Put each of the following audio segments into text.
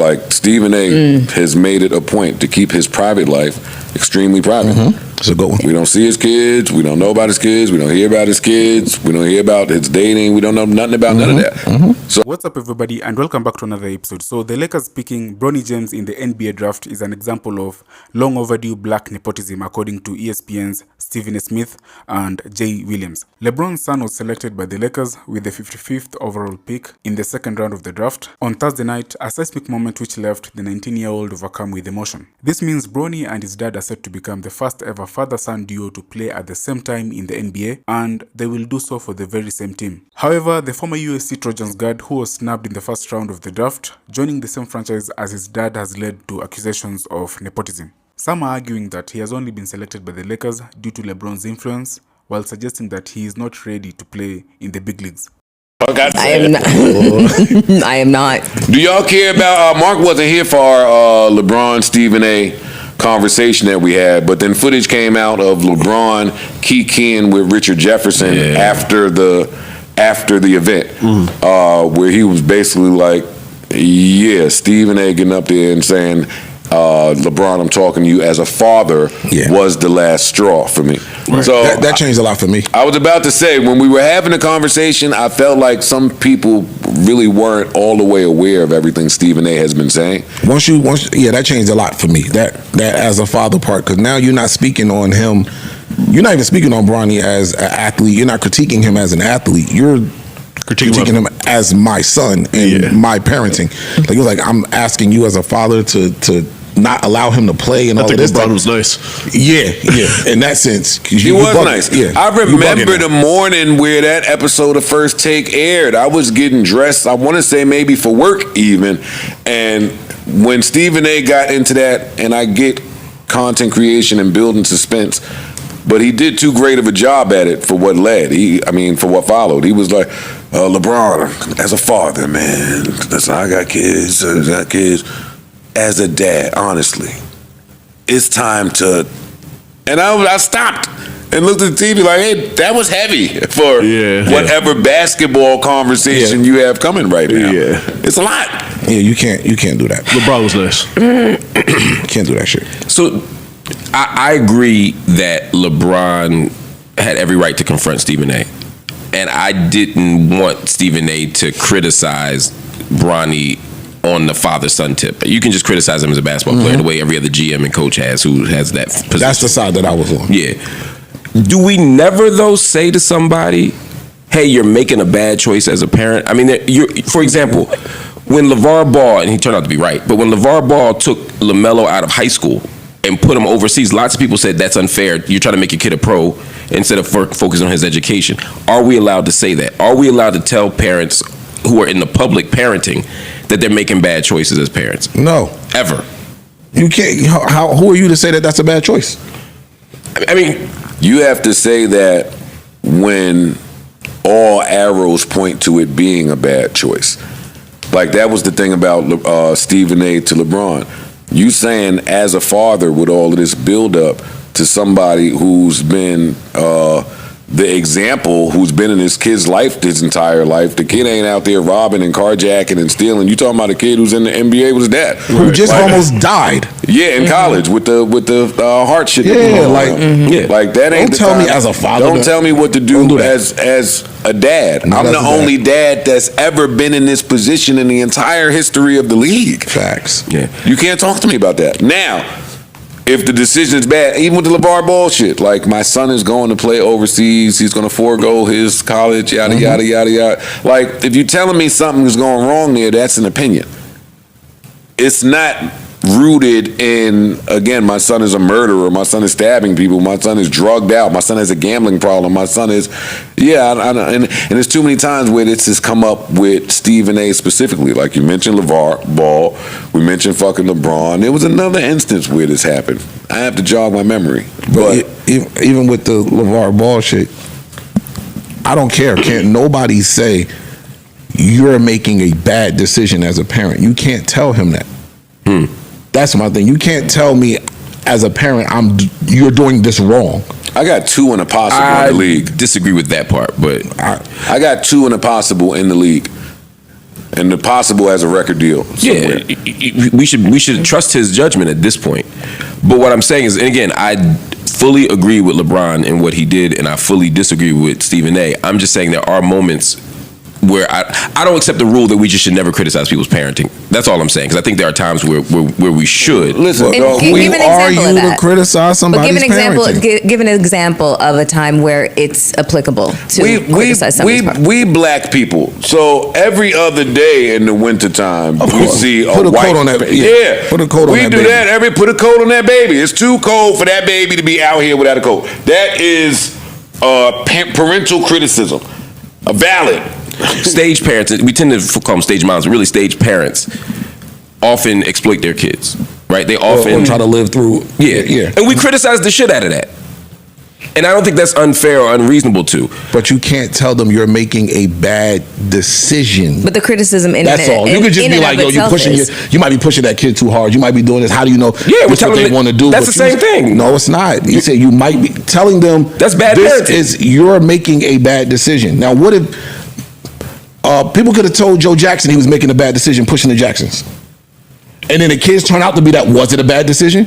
Like Stephen A. has made it a point to keep his private life extremely private. It's a good one. We don't see his kids. We don't know about his kids. We don't hear about his kids. We don't hear about his dating. We don't know nothing about none of that. So what's up, everybody, and welcome back to another episode. So the Lakers picking Bronny James in the NBA draft is an example of long overdue black nepotism, according to ESPN's Stephen A. Smith and Jay Williams. LeBron's son was selected by the Lakers with the 55th overall pick in the second round of the draft. On Thursday night, a seismic moment which left the 19-year-old overcome with emotion. This means Bronny and his dad are set to become the first ever father-son duo to play at the same time in the NBA, and they will do so for the very same team. However, the former USC Trojans guard, who was snubbed in the first round of the draft, joining the same franchise as his dad, has led to accusations of nepotism. Some are arguing that he has only been selected by the Lakers due to LeBron's influence, while suggesting that he is not ready to play in the big leagues. I am not. do y'all care about Mark wasn't here for our LeBron Stephen A. conversation that we had, but then footage came out of LeBron kikiing with Richard Jefferson after the event, where he was basically like, Stephen A. getting up there and saying, LeBron, I'm talking to you as a father, was the last straw for me. Right. So that changed a lot for me. I was about to say, when we were having a conversation, I felt like some people really weren't all the way aware of everything Stephen A. has been saying. Once that changed a lot for me. That as a father part, because now you're not speaking on him. You're not even speaking on Bronny as an athlete. You're not critiquing him as an athlete. You're critiquing him as my son and my parenting. Like it was like, I'm asking you as a father to not allow him to play and all of this. LeBron was nice. Yeah. In that sense, he was nice. Yeah, I remember the morning where that episode of First Take aired. I was getting dressed. I want to say maybe for work even, and when Stephen A. got into that, and I get content creation and building suspense, but he did too great of a job at it for what led. For what followed. He was like, LeBron, as a father, man, listen, I got kids. As a dad, honestly, it's time to. And I stopped and looked at the TV like, hey, that was heavy for whatever basketball conversation you have coming right now. Yeah, it's a lot. Yeah, you can't do that. LeBron was nice. Can't do that shit. So I agree that LeBron had every right to confront Stephen A. And I didn't want Stephen A. to criticize Bronny on the father-son tip. You can just criticize him as a basketball player the way every other GM and coach has who has that position. That's the side that I was on. Yeah. Do we never, though, say to somebody, hey, you're making a bad choice as a parent? I mean, for example, when LeVar Ball, and he turned out to be right, but when LeVar Ball took LaMelo out of high school and put him overseas, lots of people said that's unfair. You're trying to make your kid a pro instead of focusing on his education. Are we allowed to say that? Are we allowed to tell parents who are in the public parenting that they're making bad choices as parents? No. Ever. You can't. Who are you to say that that's a bad choice? I mean, you have to say that when all arrows point to it being a bad choice. Like that was the thing about Stephen A. to LeBron. You saying as a father with all of this build up to somebody who's been the example, who's been in his kid's life his entire life. The kid ain't out there robbing and carjacking and stealing. You talking about a kid who's in the NBA with his dad, who just almost died. Yeah, in college with the heart shit. Like that ain't. Don't tell me as a father. Don't tell me what to do as a dad. I'm the only dad that's ever been in this position in the entire history of the league. Facts. Yeah, you can't talk to me about that now. If the decision is bad, even with the LeVar Ball shit, like my son is going to play overseas, he's going to forego his college, yada, yada, yada, yada. Like, if you're telling me something is going wrong there, that's an opinion. It's not rooted in, again, my son is a murderer, my son is stabbing people, my son is drugged out, my son has a gambling problem, my son is, and there's too many times where this has come up with Stephen A. specifically. Like you mentioned LeVar Ball, we mentioned fucking LeBron. There was another instance where this happened. I have to jog my memory. But even with the LeVar Ball shit, I don't care. Can't nobody say you're making a bad decision as a parent. You can't tell him that. That's my thing. You can't tell me as a parent you're doing this wrong. I got two in a possible in the league. Disagree with that part, but I got two in a possible in the league. and the possible has a record deal somewhere. Yeah, we should trust his judgment at this point. But what I'm saying is, and again, I fully agree with LeBron and what he did, and I fully disagree with Stephen A. I'm just saying there are moments where I don't accept the rule that we just should never criticize people's parenting. That's all I'm saying, because I think there are times where we should. Listen, And dog, give an are example you of to that. criticize But somebody's give an example. parenting? Give an example of a time where it's applicable to criticize somebody's parenting. we black people. So every other day in the wintertime, Of we course. see Put a a white. coat on that- Yeah, yeah. Put a coat on we that do baby. that. Put a coat on that baby. It's too cold for that baby to be out here without a coat. That is parental criticism. Valid. Stage parents, we tend to call them stage moms, but really stage parents often exploit their kids, right? They often Or try to live through. yeah. And we criticize the shit out of that. And I don't think that's unfair or unreasonable to. But you can't tell them you're making a bad decision. But the criticism in That's all. You could just be like, yo, you might be pushing that kid too hard. You might be doing this. How do you know Yeah, we're this what telling they them want to do? that's But the same thing. No, it's not. You say you might be telling them That's bad this parenting. is you're making a bad decision. Now, what if people could have told Joe Jackson he was making a bad decision pushing the Jacksons? And then the kids turn out to be that, was it a bad decision?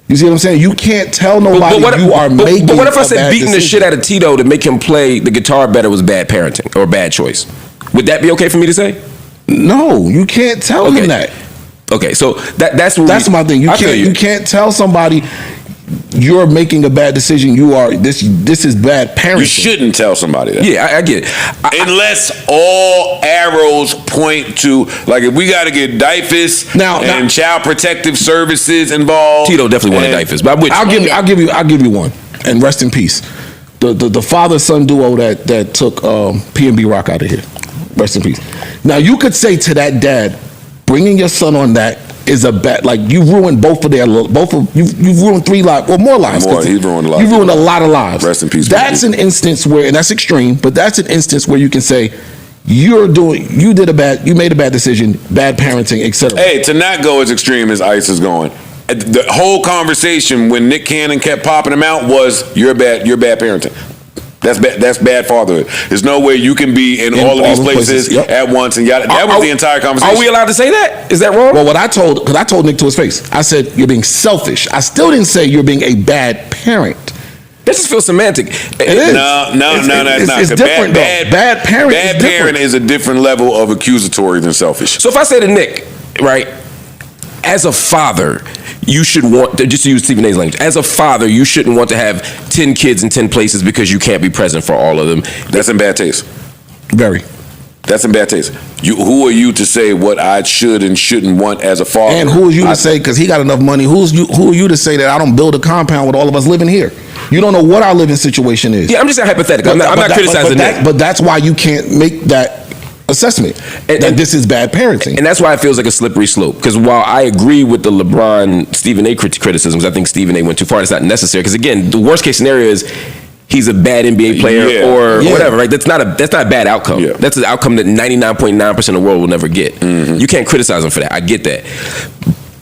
You see what I'm saying? You can't tell nobody you are making But what if I a said bad beating the decision? shit out of Tito to make him play the guitar better was bad parenting or a bad choice? Would that be okay for me to say? No, you can't tell Okay. him that. Okay, so that's My thing. I feel You can't tell somebody you're making a bad decision. You are this is bad parenting. You shouldn't tell somebody that. Yeah, I get it. Unless all arrows point to, like, if we got to get DIFUS and Child Protective Services involved. Tito definitely wanted DIFUS, but I'm with you. I'll give you one, and rest in peace. The father son duo that took P&B Rock out of here. Rest in peace. Now you could say to that dad, bringing your son on that is a bad, like, you ruined you've ruined 3 lives, or more lives. He's ruined a lot. You ruined a lot of lives. Rest in peace. That's an instance where, and that's extreme, but that's an instance where you can say you made a bad decision, bad parenting, etc. Hey, to not go as extreme as ICE is going. The whole conversation when Nick Cannon kept popping him out was you're bad parenting. That's bad fatherhood. There's no way you can be in all of these places yep. at once, and that was the entire conversation. Are we allowed to say that? Is that wrong? Well, I told Nick to his face. I said, you're being selfish. I still didn't say you're being a bad parent. That just feels semantic. It is. No, that's not. It's different, bad parent. Bad parent is a different level of accusatory than selfish. So if I say to Nick, right, as a father, you should want, just to use Stephen A's language, as a father, you shouldn't want to have 10 kids in 10 places because you can't be present for all of them. That's in bad taste. Very. That's in bad taste. Who are you to say what I should and shouldn't want as a father? And who are you to say, because he got enough money, who are you to say that I don't build a compound with all of us living here? You don't know what our living situation is. Yeah, I'm just saying hypothetical. I'm not criticizing Nick. But that's why you can't make that assessment, that this is bad parenting. And that's why it feels like a slippery slope. Because while I agree with the LeBron Stephen A criticisms, I think Stephen A went too far. It's not necessary. Because again, the worst case scenario is he's a bad NBA player or whatever. Right? That's not a bad outcome. Yeah. That's an outcome that 99.9% of the world will never get. Mm-hmm. You can't criticize him for that. I get that.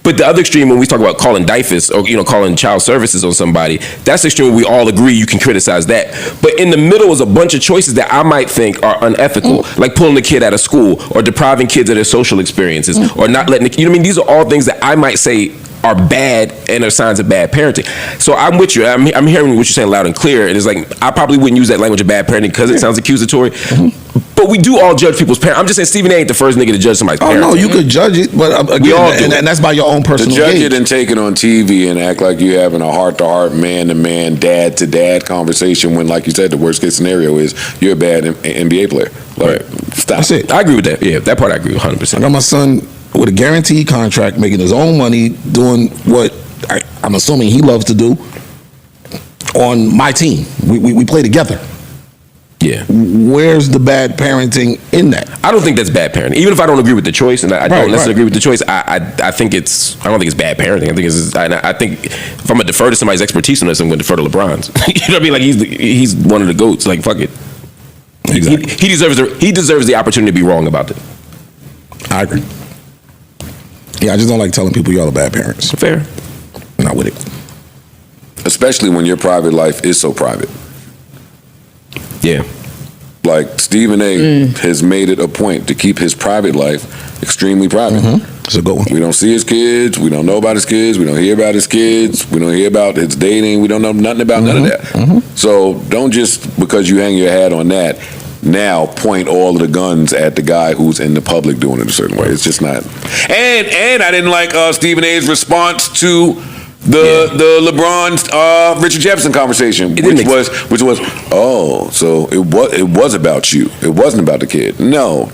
But the other extreme, when we talk about calling DIFUS or calling child services on somebody, that's the extreme where we all agree you can criticize that. But in the middle is a bunch of choices that I might think are unethical, like pulling a kid out of school or depriving kids of their social experiences or not letting the, these are all things that I might say are bad and are signs of bad parenting. So I'm with you. I'm hearing what you're saying loud and clear. And it's like, I probably wouldn't use that language of bad parenting because it sounds accusatory. But we do all judge people's parents. I'm just saying Stephen A ain't the first nigga to judge somebody's parents. Oh, no, you could judge it, but again, we all do and that's by your own personal to judge gauge. it and take it on TV and act like you're having a heart-to-heart, man-to-man, dad-to-dad conversation when, like you said, the worst-case scenario is you're a bad NBA player. Like, stop. That's it. I agree with that. Yeah, that part I agree with 100%. I got my son with a guaranteed contract, making his own money, doing what I'm assuming he loves to do on my team. We play together. Yeah. Where's the bad parenting in that? I don't think that's bad parenting. Even if I don't agree with the choice, and I don't necessarily agree with the choice, I think I don't think it's bad parenting. I think if I'm gonna defer to somebody's expertise on this, I'm gonna defer to LeBron's. You know what I mean? Like he's one of the GOATs. Like fuck it. Exactly. He deserves the opportunity to be wrong about it. I agree. Yeah, I just don't like telling people y'all are bad parents. Fair. I'm not with it. Especially when your private life is so private. Yeah. Like Stephen A. has made it a point to keep his private life extremely private. It's a good one. We don't see his kids. We don't know about his kids. We don't hear about his kids. We don't hear about his dating. We don't know nothing about none of that. So don't just because you hang your hat on that, now point all of the guns at the guy who's in the public doing it a certain way. It's just not. And I didn't like Stephen A.'s response to the LeBron Richard Jefferson conversation, which was so it was about you. It wasn't about the kid. No,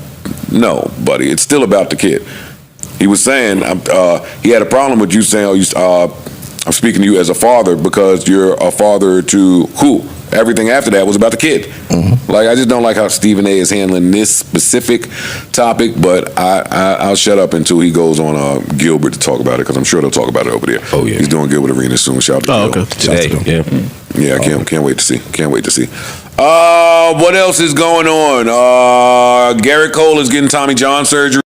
buddy, it's still about the kid. He was saying he had a problem with you saying, I'm speaking to you as a father because you're a father to who? Everything after that was about the kid. Like, I just don't like how Stephen A. is handling this specific topic, but I'll shut up until he goes on Gilbert to talk about it, because I'm sure they'll talk about it over there. Oh, yeah. He's doing Gilbert Arena soon. Shout out to Gil. Yeah, can't wait to see. Can't wait to see. What else is going on? Garrett Cole is getting Tommy John surgery.